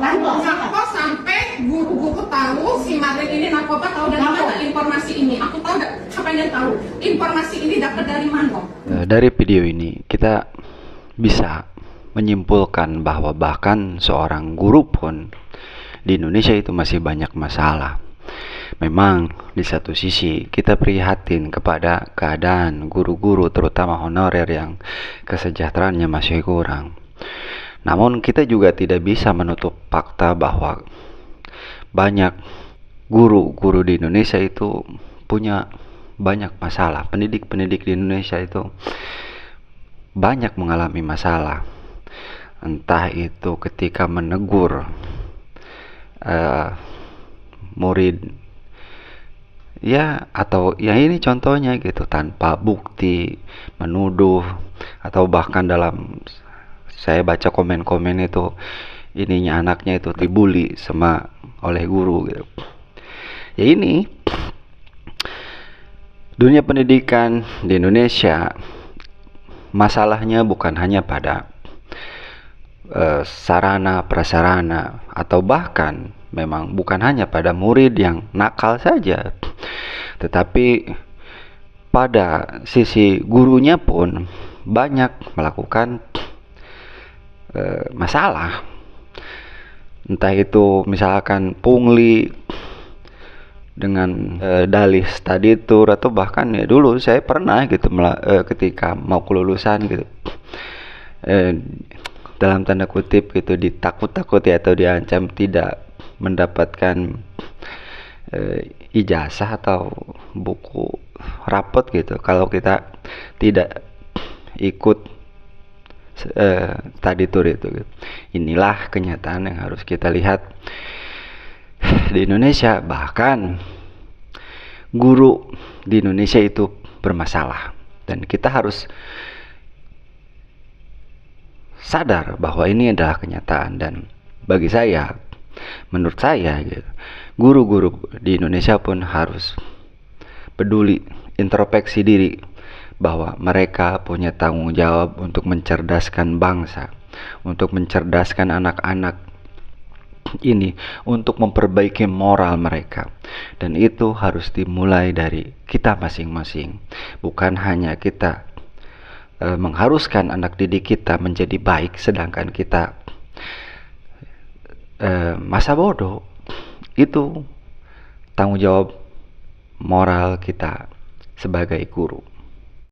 Kenapa sampai guru-guru tahu si Madrid ini narkoba, tahu dari mana informasi ini? Aku tahu nggak? Siapa yang tahu? Informasi ini dapat dari mana? Dari video ini kita bisa menyimpulkan bahwa bahkan seorang guru pun di Indonesia itu masih banyak masalah. Memang di satu sisi kita prihatin kepada keadaan guru-guru terutama honorer yang kesejahteraannya masih kurang. Namun kita juga tidak bisa menutup fakta bahwa banyak guru-guru di Indonesia itu punya banyak masalah. Pendidik-pendidik di Indonesia itu banyak mengalami masalah. Entah itu ketika menegur murid ya, atau ya ini contohnya gitu, tanpa bukti menuduh, atau bahkan dalam saya baca komen-komen itu ininya anaknya itu dibully sama oleh guru gitu. Ya ini dunia pendidikan di Indonesia masalahnya bukan hanya pada sarana prasarana, atau bahkan memang bukan hanya pada murid yang nakal saja, tetapi pada sisi gurunya pun banyak melakukan masalah. Entah itu misalkan pungli dengan dalih study tour, atau bahkan ya dulu saya pernah gitu ketika mau kelulusan gitu, dalam tanda kutip gitu, ditakut-takuti atau diancam tidak mendapatkan ijazah atau buku rapot gitu kalau kita tidak ikut study tour itu gitu. Inilah kenyataan yang harus kita lihat di Indonesia. Bahkan guru di Indonesia itu bermasalah, dan kita harus sadar bahwa ini adalah kenyataan. Dan bagi saya, menurut saya gitu, guru-guru di Indonesia pun harus peduli, introspeksi diri bahwa mereka punya tanggung jawab untuk mencerdaskan bangsa, untuk mencerdaskan anak-anak ini, untuk memperbaiki moral mereka. Dan itu harus dimulai dari kita masing-masing. Bukan hanya kita mengharuskan anak didik kita menjadi baik, sedangkan kita masa bodoh. Itu tanggung jawab moral kita sebagai guru.